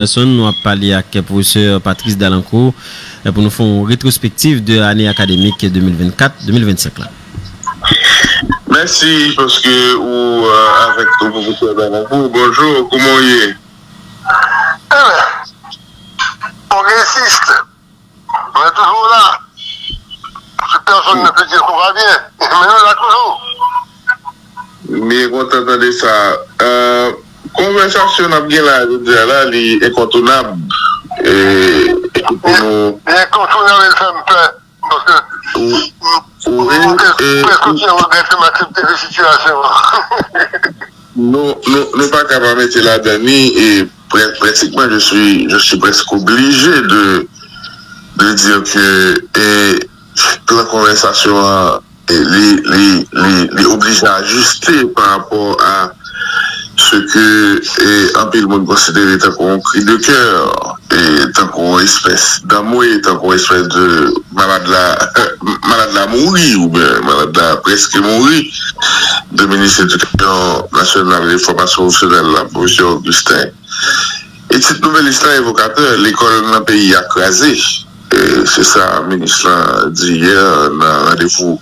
Nous avons parlé avec le professeur Patrice Dalancourt pour nous faire une rétrospective de l'année académique 2024-2025. Merci parce que avec le professeur Dalancourt, bonjour, comment il est? On résiste, on est toujours là. Personne ne peut dire qu'on va bien, mais nous là toujours. Mais quand on entendait ça, conversation là, elle est incontournable. Incontournable, ça me plaît. Parce que presque on regrette m'accepter les situations. Nous pas capables de mettre la dernière et pratiquement je suis presque obligé de dire que la conversation les oblige à ajuster par rapport à ce que un peu le monde considère comme un cri de cœur et tant qu'on espèce d'amour et tant qu'on espèce de malade la mourir ou bien malade la presque mourir de ministre de l'Éducation nationale et de formation professionnelle la professeur Augustin. Et cette nouvelle histoire évocateur, l'école dans le pays a crasé. C'est ça, le ministre dit hier dans un rendez-vous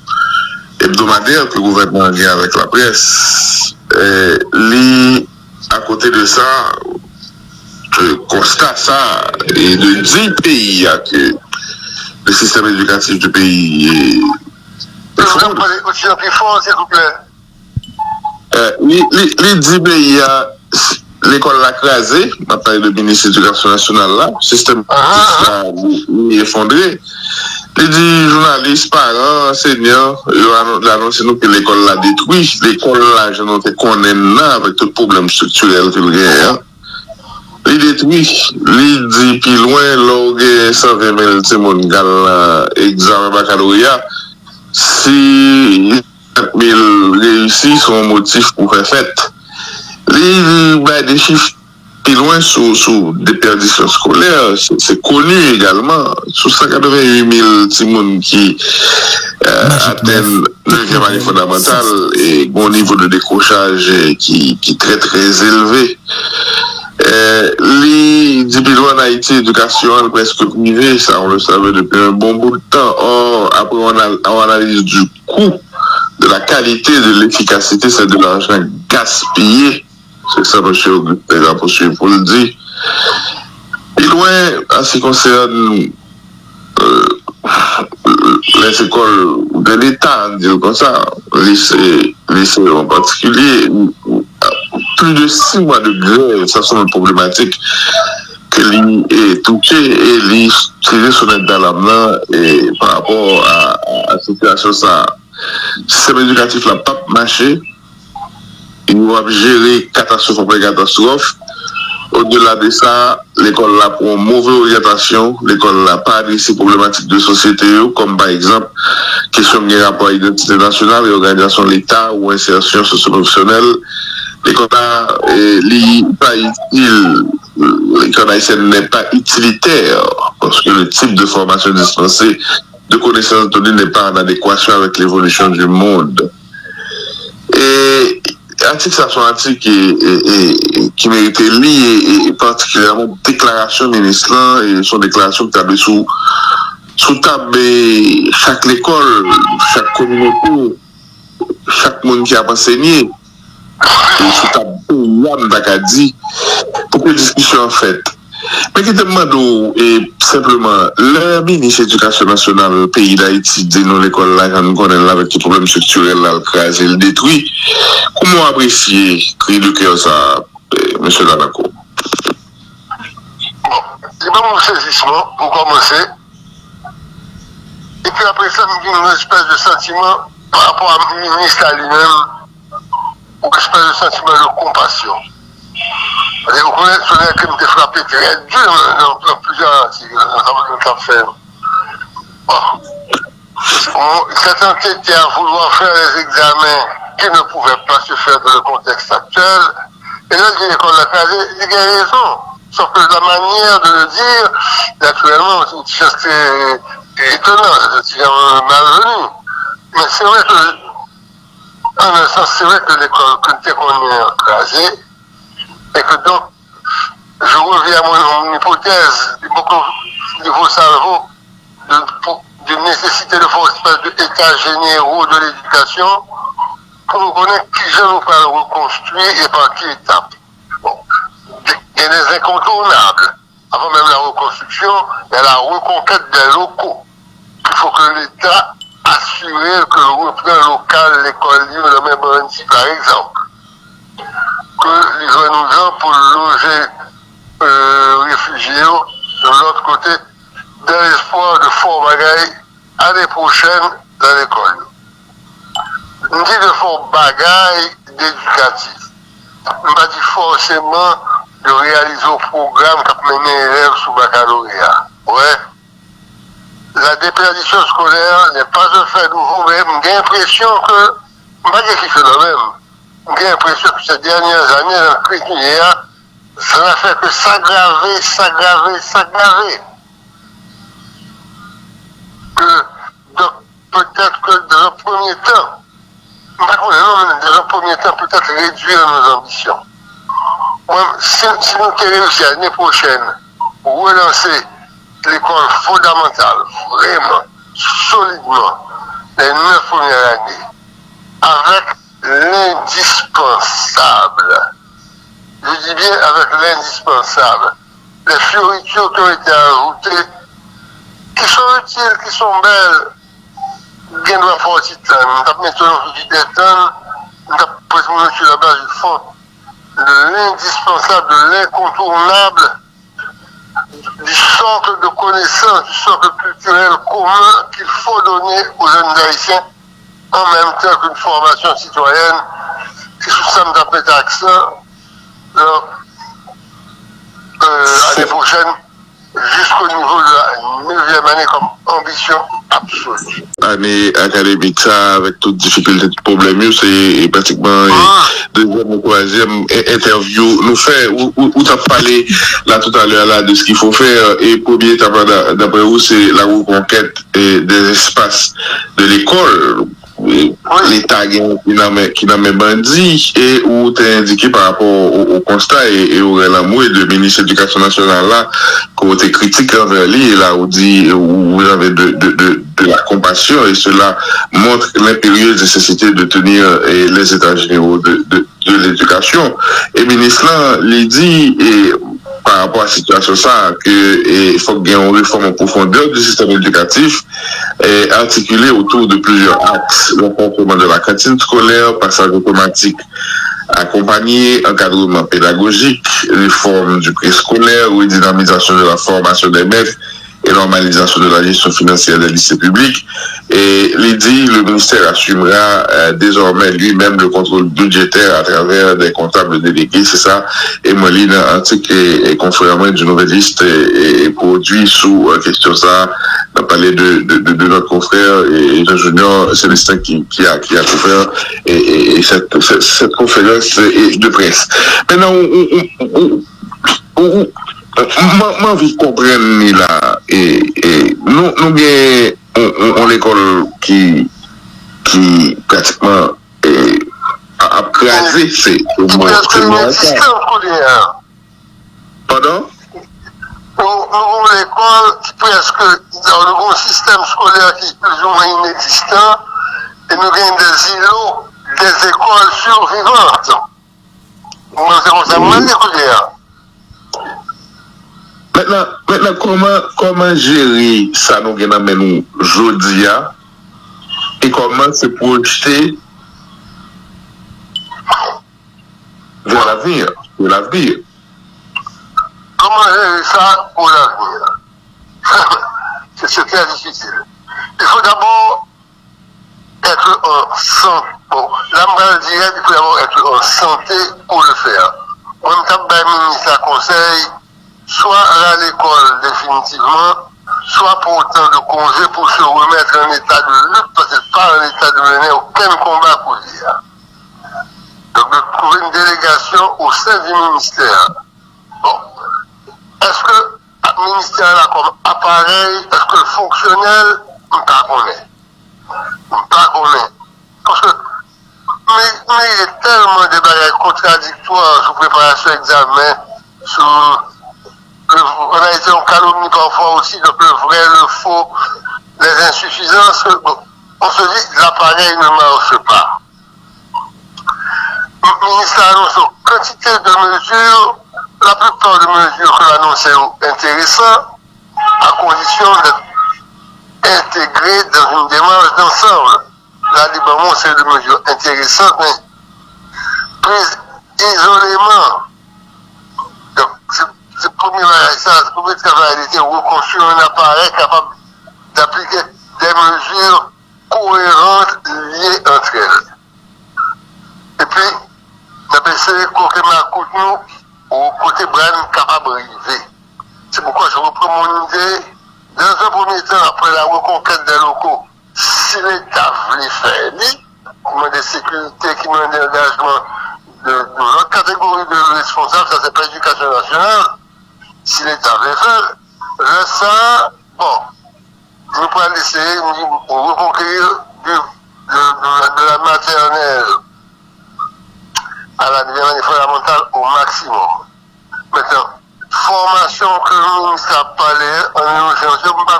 hebdomadaire que le gouvernement a lié avec la presse. À côté de ça, je constate ça, et de 10 pays que le système éducatif du pays est. Vous parlez aussi un peu fort, s'il vous plaît. Les 10 pays, l'école l'a crasé, on a parlé de ministre de l'Éducation nationale là, le système est effondré. Les 10 journalistes, parents, enseignants, ils ont annoncé nous que l'école l'a détruit. L'école là, je ne sais qu'on est là avec tout le problème structurel qu'il y a. Il détruit, il dit plus loin, l'orgue 120 000 Timon Gal examen baccalauréat. Si 4 000 réussis sont motif pour faire fête. Il y a des chiffres plus loin sous des perditions scolaires, c'est connu également. Sous 188 000 Timon qui atteignent le 9e année fondamentale et un niveau de décrochage qui est très très élevé. Les diplômes en Haïti, éducation presque privée, ça on le savait depuis un bon bout de temps. Or, après on analyse du coût, de la qualité, de l'efficacité, c'est de l'argent gaspillé. C'est ça, M. Augustin a poursuivi pour le dire. Et loin, en ce qui concerne les écoles de l'État, dire comme ça, lycée en particulier, plus de 6 mois de grève, ça sont une problématique que l'île est touchée et l'île tirée son aide dans la main et par rapport à la situation, ça, le système éducatif n'a pas marché. Il doit gérer catastrophe après catastrophe. Au-delà de ça, l'école là pour une mauvaise orientation, l'école n'a pas adressé problématiques de société, comme par exemple, question de rapport à l'identité nationale et organisation de l'État ou insertion socio-professionnelle. L'école haïtienne n'est pas utilitaire parce que le type de formation dispensée de connaissances données n'est pas en adéquation avec l'évolution du monde. Et article ça sont articles qui méritait lire et particulièrement déclaration ministre et son déclaration qui est sous table chaque école, chaque communauté, chaque monde qui a enseigné sous table d'Acadie pour que discussion en fait. Mais qui demande simplement le ministre de l'Éducation nationale le pays d'Haïti dit nous l'école là quand nous connaissons là avec les problèmes structurels là le crasé le détruit. Comment apprécier cri de cœur ça, M. Dalancourt? C'est pas mon saisissement pour commencer. Et puis après ça, me vient une espèce de sentiment par rapport à le ministre à lui-même, une espèce de sentiment de compassion. Vous connaissez ce qui me frappé très dur dans plusieurs articles, dans le fait. C'est entêté à vouloir faire les examens qui ne pouvaient pas se faire dans le contexte actuel. Et là, l'école a raison. Sauf que la manière de le dire, naturellement, c'est une chose étonnante, c'est malvenu. Mais c'est vrai que, en un sens, c'est vrai que l'école, que nous avons crasée, et que donc, je reviens à mon hypothèse, du niveau Salvo, d'une nécessité de faire une espèce d'état généraux de l'éducation pour nous connaître qui je nous parle reconstruire et par quelle étape. Bon. Il y a des incontournables. Avant même la reconstruction, il y a la reconquête des locaux. Il faut que l'État assure que le repreneur local, l'école libre, le même bandit, par exemple, que les gens pour loger réfugiés de l'autre côté, dans l'espoir de fort bagaille l'année prochaine dans l'école. On dit de fort bagaille d'éducatif. On va dire forcément de réaliser un programme qui a mené les élèves sous baccalauréat. Ouais. La déperdition scolaire n'est pas un fait nouveau, mais j'ai l'impression que, pas quelque chose de même, j'ai l'impression que ces dernières années, dans le critéria, ça n'a fait que s'aggraver. Donc, peut-être que dans un premier temps, dans un premier temps, peut-être réduire nos ambitions. Si nous avons réussi l'année prochaine pour relancer l'école fondamentale, vraiment, solidement, les 9 premières années, avec l'indispensable, je dis bien avec l'indispensable, les fioritures qui ont été ajoutées, qui sont utiles, qui sont belles, bien doit faire aussi temps. Nous avons maintenant des temps, nous avons présenté sur la base du fond de l'indispensable, de l'incontournable, du socle de connaissances, du socle culturel commun qu'il faut donner aux jeunes haïtiens, en même temps qu'une formation citoyenne qui sous ça me tape accent l'année prochaine jusqu'au niveau de la 9e année comme ambition absolue. Année académique, ça, avec toutes difficultés, tout problème, c'est pratiquement deuxième ou troisième interview nous fait, où tu as parlé là tout à l'heure là de ce qu'il faut faire, et premier étape d'après vous, c'est la reconquête des espaces de l'école. L'État qui n'a même bandit, et où tu as indiqué par rapport au constat et au l'amour de ministre de l'Éducation nationale là, côté critique envers lui, là où dit où vous avez de la compassion, et cela montre l'impérieuse nécessité de tenir les états généraux de l'éducation. Et le ministre là, il dit, et par rapport à la situation ça, qu'il faut qu'il y ait une réforme en profondeur du système éducatif, articulé autour de plusieurs axes: le renforcement de la cantine scolaire, passage automatique accompagné, encadrement pédagogique, réforme du préscolaire, redynamisation de la formation des maîtres et normalisation de la gestion financière des lycées publics. Et le ministère assumera désormais lui-même le contrôle budgétaire à travers des comptables délégués, c'est ça. Et moi, antique et confrère du Nouvelliste et produit sous question ça. On a parlé de notre confrère et Jean Junior Célestin qui a couvert et cette conférence de presse. Maintenant, moi, envie de comprendre là, et nous on l'école qui pratiquement a crasé c'est pardon? Nous l'école qui presque dans le bon système scolaire qui est plus ou moins inexistant, et nous avons des îlots, des écoles survivantes. Moi, c'est comme ça, moi, l'école. Maintenant, comment gérer ça nous gagnons aujourd'hui et comment se projeter vers l'avenir, Comment gérer ça pour l'avenir? C'est très difficile. Il faut d'abord être en santé. Bon, là, je dirais qu'il faut d'abord être en santé pour le faire. On a un ministre conseil, soit à l'école définitivement, soit pour autant de congés pour se remettre en état de lutte, peut-être pas en état de mener aucun combat pour dire. Donc de trouver une délégation au sein du ministère. Bon. Est-ce que le ministère là comme appareil, est-ce que le fonctionnel, on ne connaît. Parce que mais il y a tellement de bagages contradictoires sous préparation d'examen, sous on a été en calomnie parfois aussi, donc le vrai, le faux, les insuffisances. Bon, on se dit, l'appareil ne marche pas. Le ministre a annoncé une quantité de mesures, la plupart des mesures que l'annonce est intéressantes, à condition d'être intégrées dans une démarche d'ensemble. Là, librement, c'est des mesures intéressantes, mais prises isolément. Donc, c'est le premier travail, était reconstruire un appareil capable d'appliquer des mesures cohérentes liées entre elles. Et puis, d'abaisser côté Macoutnou au côté Bran capable d'arriver. C'est pourquoi je reprends mon idée. Dans un premier temps, après la reconquête des locaux, si l'État voulait faire, qui demande des sécurités, qui demande des engagements de l'autre catégorie de responsables, ça c'est pas l'éducation nationale, si l'État veut faire, là ça, bon, nous pouvons essayer de reconquérir de la maternelle à la dernière fondamentale au maximum. Maintenant, formation que le ministre a parlé en urgence, je ne sais pas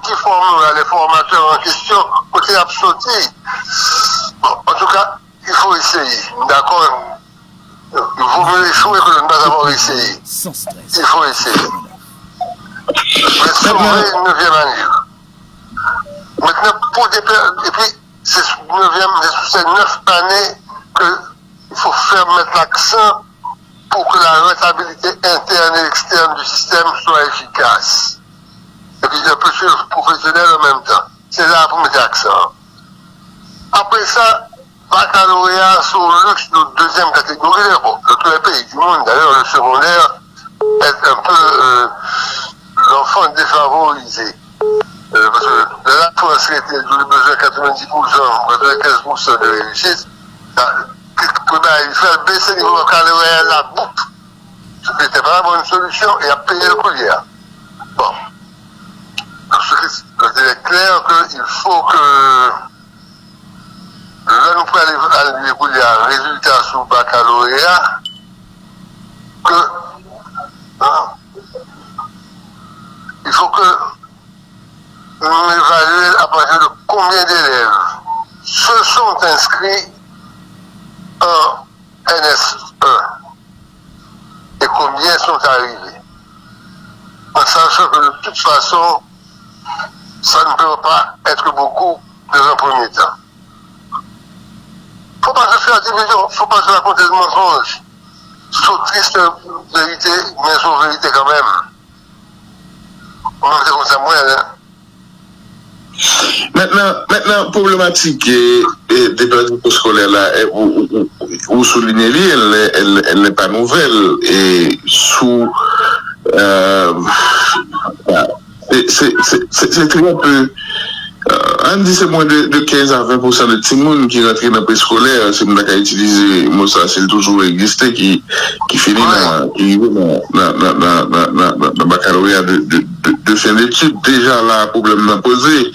qui forme les formateurs en question, côté absorti. Bon, en tout cas, il faut essayer, d'accord? Il vaut mieux échouer que de ne pas avoir essayé. Il faut essayer. Mais sauver une 9e année. Maintenant, pour des et puis, c'est sous ces 9 années qu'il faut faire mettre l'accent pour que la rentabilité interne et externe du système soit efficace. Et puis un peu sur le professionnel en même temps. C'est là pour mettre l'accent. Après ça, baccalauréat sur le luxe de deuxième catégorie, bon, de tous les pays du monde. D'ailleurs, le secondaire est un peu l'enfant défavorisé. Parce que la France était du besoin 90%, 95% de réussite. Il fait baisser le niveau baccalauréat la boucle. Ce qui n'était pas la bonne solution et à payer le collier. Bon. Donc, il est clair qu'il faut que là, nous pouvons aller écouler un résultat sur le baccalauréat que il faut que nous évaluions à partir de combien d'élèves se sont inscrits en NS1 et combien sont arrivés. En sachant que de toute façon, ça ne peut pas être beaucoup dans un premier temps. Il ne faut pas se faire division, il ne faut pas se raconter de mensonges. C'est triste vérité, mais c'est vérité quand même. On va dire comme ça, moi, hein. Maintenant, problématique des plans scolaires là, vous soulignez, elle n'est pas nouvelle et sous c'est très peu. On dit c'est moins de 15 à 20% de Timoun qui rentrent dans le préscolaire, c'est mon cas utilisé, moi ça c'est toujours existé qui finit dans le baccalauréat de fin d'études. Déjà là, problème n'a posé.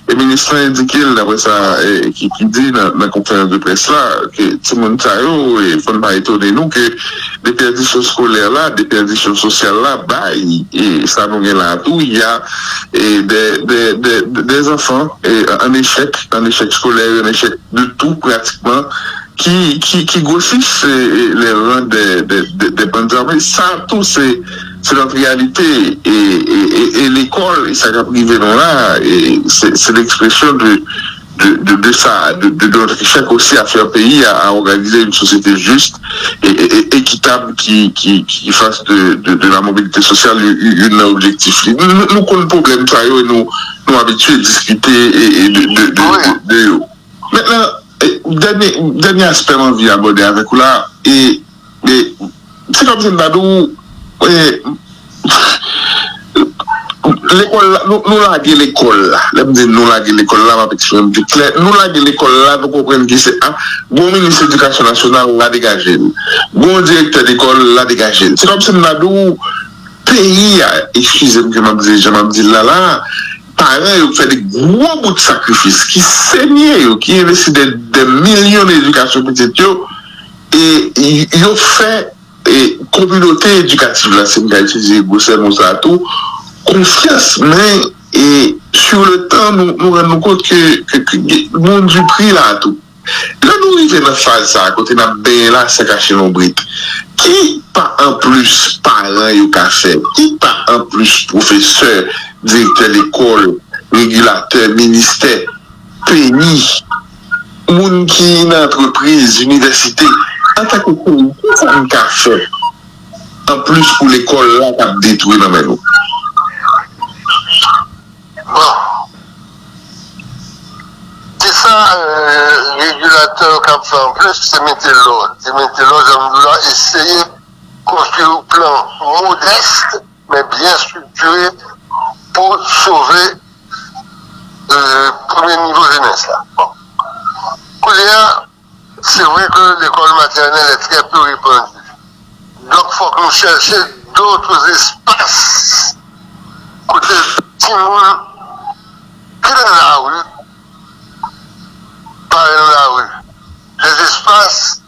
Et le ministre a indiqué, d'après ça, qui dit dans la conférence de presse là, que Timoun Tayo, et il ne faut pas étonner nous que des perditions scolaires là, des perditions sociales là, bah, et ça nous est là tout, il y a des enfants et un échec scolaire, un échec de tout pratiquement, qui grossissent les rangs des bonnes armées. Ça, tout, c'est notre réalité. Et l'école, et ça va priver là, et c'est l'expression de ça, de notre échec aussi à faire pays, à organiser une société juste et équitable qui fasse de la mobilité sociale un objectif. Nous connaissons le problème, ça, et nous habitués à discuter et de maintenant, dernier aspect qu'on vient aborder avec vous là, et c'est comme si l'école, nous laguer l'école là. Nous laguer l'école là, ma petite fille, nous laguer l'école là, nous comprenons que c'est un bon ministre de l'Éducation nationale l'a dégagé. Bon directeur d'école l'a dégagé. C'est comme si nous avons pays, excusez-moi, je m'en dis là, parents ont fait des gros bouts de sacrifices, qui saignaient, qui investissent des millions d'éducation petite, et ils ont fait et communauté éducative, là, c'est une utiliser Bruxelles, ça tout, confiance, mais et sur le temps, nous rendons compte que le monde du prix là tout. Là, nous arrivons dans la phase ça, à côté de bien là, c'est caché nos briques. Qui pas en plus parents et café, qui pas en plus professeur, directeur d'école, régulateur, ministère, pays, monde qui une entreprise, université, en tant que pays, qui ça un café en plus pour l'école là qui a détruit dans mes nous. Bon. C'est ça, régulateur qui a fait en plus, c'est mettre l'ordre. C'est mettre l'ordre, essayer de construire un plan modeste, mais bien structuré pour sauver le premier niveau jeunesse. Là. Bon. C'est vrai que l'école maternelle est très peu répandue. Donc, il faut que nous cherchions d'autres espaces côté petit monde qui est dans la rue, pas dans la rue. Les espaces,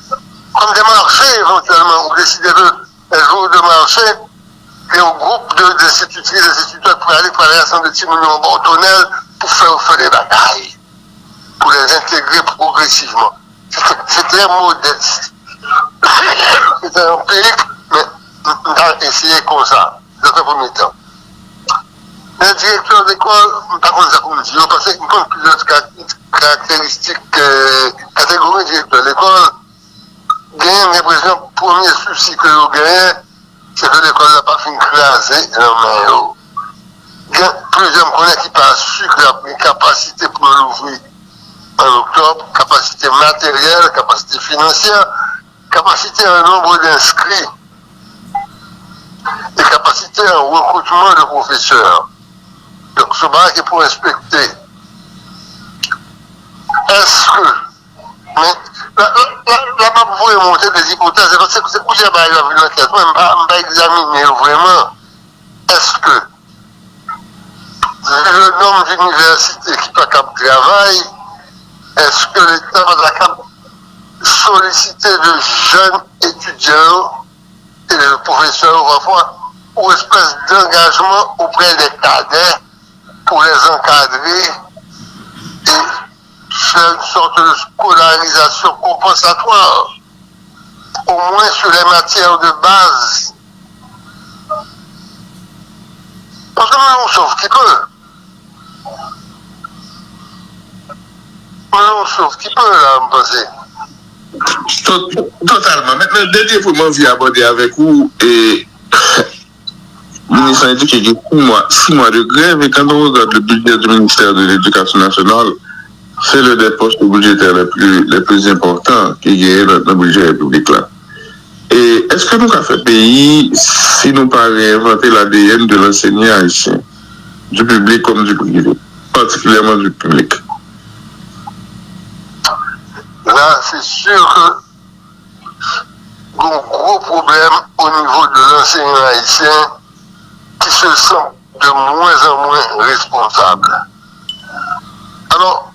comme des marchés éventuellement, on décidait de un jour de marché, et un groupe d'institutrices, d'instituteurs pour aller parler à son de petits moulins en bordonnel pour faire des batailles, pour les intégrer progressivement. C'est très modeste. C'est un pays, mais on a essayé comme ça, dans un premier temps. Le directeur d'école, par contre, ça comme dire, parce qu'il compte plusieurs caractéristiques, catégories de directeur d'école. Gagne l'impression, premier souci que vous gagnez, c'est que l'école n'a pas fini craser non mais plusieurs connaissent qui pas su que la capacité pour l'ouvrir en octobre, capacité matérielle, capacité financière, capacité en nombre d'inscrits et capacité en recrutement de professeurs. Donc ce bac est pour inspecter. Est-ce que, mais là, vous pouvez monter des hypothèses, c'est que c'est pour ça que j'ai vu l'enquête, moi, je ne vais pas examiner vraiment. Est-ce que le nombre d'universités qui pas cap travail, est-ce que l'État va cap solliciter de jeunes étudiants et de professeurs parfois ou espèce d'engagement auprès des cadets pour les encadrer et faire une sorte de scolarisation compensatoire, au moins sur les matières de base. Parce que nous, on sauve qui peut. On sauve qui peut, là, me penser. Totalement. Maintenant, le dernier point que je vais aborder avec vous, et le ministre a dit qu'il y a 6 mois de grève, et quand on regarde le budget du ministère de l'Éducation nationale, c'est le des postes budgétaires les plus importants qu'il y a dans le budget républicain. Et est-ce que nous avons fait pays si nous pas réinventer l'ADN de l'enseignant haïtien, du public comme du privé, particulièrement du public? Là, c'est sûr que un gros problème au niveau de l'enseignant haïtien qui se sent de moins en moins responsable. Alors,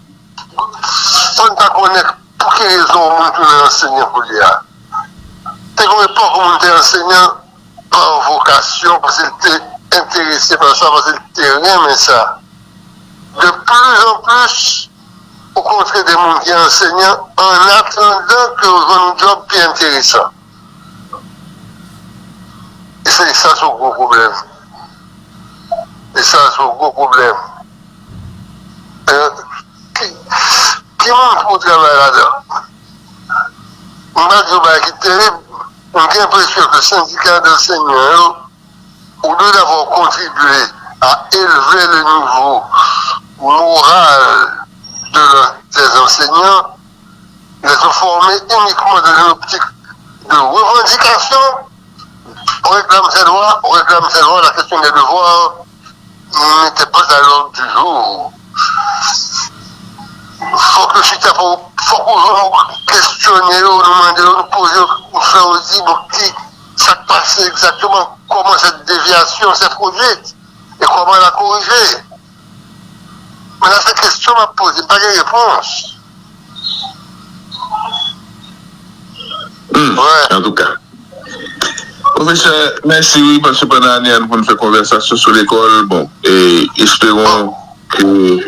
il faut pas connaître pour quelle raison on est enseignant pour l'IA. C'est qu'on n'est pas comme on était enseignant par vocation, parce qu'il était intéressé par ça, parce qu'il était rien, mais ça. De plus en plus, au contraire des gens qui sont enseignants, en attendant que un job plus intéressant. Et c'est ça son gros problème. Et ça son gros problème. Qui montre pour travailler là-dedans? On a dit qui est terrible. On a l'impression que le syndicat d'enseignants, au lieu d'avoir contribué à élever le niveau moral des enseignants, ils sont formés uniquement dans une optique de revendication. On réclame ses droits, la question des devoirs n'était pas à l'ordre du jour. Faut que faut qu'on questionner, nous demander, nous poser, nous faire aussi, qui ça passe exactement, comment cette déviation s'est produite et comment la corriger. Mais là, cette question m'a posé, pas de réponse. Ouais. En tout cas. Professeur, merci, oui, parce que pendant l'année, nous avons fait conversation sur l'école. Bon, et espérons que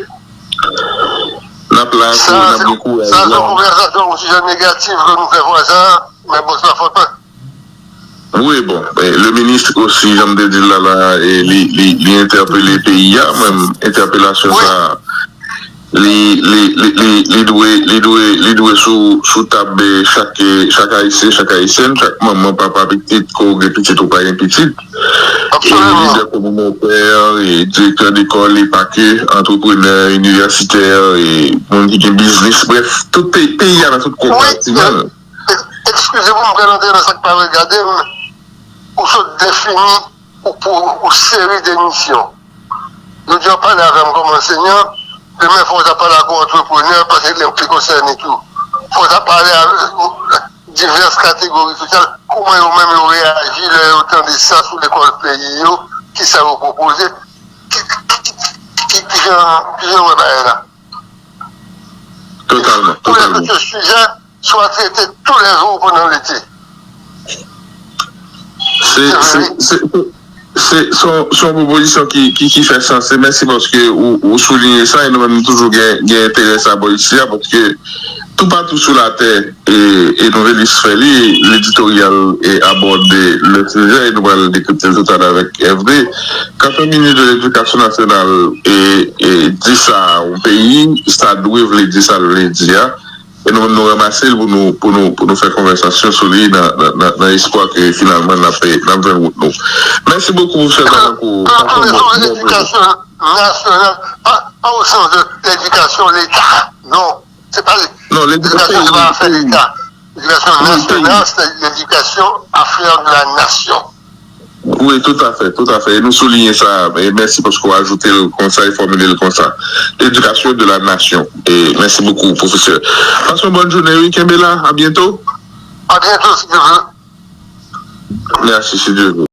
la place, ça, c'est une conversation aussi négative que nous faisons ça, mais bon, ça ne faut pas. Oui, bon, le ministre aussi, j'aime dire là, il interpelle les pays, même interpellation ça, les doués sous table chaque haïtien, chaque maman, papa, petite, petit ou pas petit. Et les leaders communautaires, et directeurs d'école, les paquets, entrepreneurs, universitaires, et monde qui business, bref, tout pays dans tout compartiment. Excusez-moi, je vais rentrer dans ce que je vais regarder, pour se définir pour une série d'émissions. Nous devons parler avec comme enseignant, demain il faut parler avec entrepreneur parce que les concerne et tout. Il faut parler avec diverses catégories sociales, comment ils ont réagi autant de ça sur l'école pays, qui ça vous proposé, qui ont là. Totalement. Pour que ce sujet soit traité tous les jours pendant l'été. C'est son proposition qui fait sens. Merci parce que vous soulignez ça et nous-mêmes toujours intérêt à ici parce que tout partout sur la terre et nous l'éditorial et aborder le sujet et nous allons décrypter le total avec FD. Quand le ministre de l'Éducation nationale dit ça au pays, ça doit dire ça le dire. Et nous ramasser pour nous faire conversation sur lui dans l'espoir que finalement on a fait nous. Merci beaucoup pour cette l'éducation nationale, pas au sens de l'éducation l'État. Non, c'est pas l'éducation de l'affaire l'État. L'éducation nationale, c'est l'éducation affaire de la nation. Oui, tout à fait. Et nous soulignons ça. Et merci parce qu'on a ajouté le conseil, formulé le conseil. L'éducation de la nation. Et merci beaucoup, professeur. Passons bonne journée, oui, Kembela. À bientôt. À bientôt, si Dieu veut. Merci, si Dieu veut.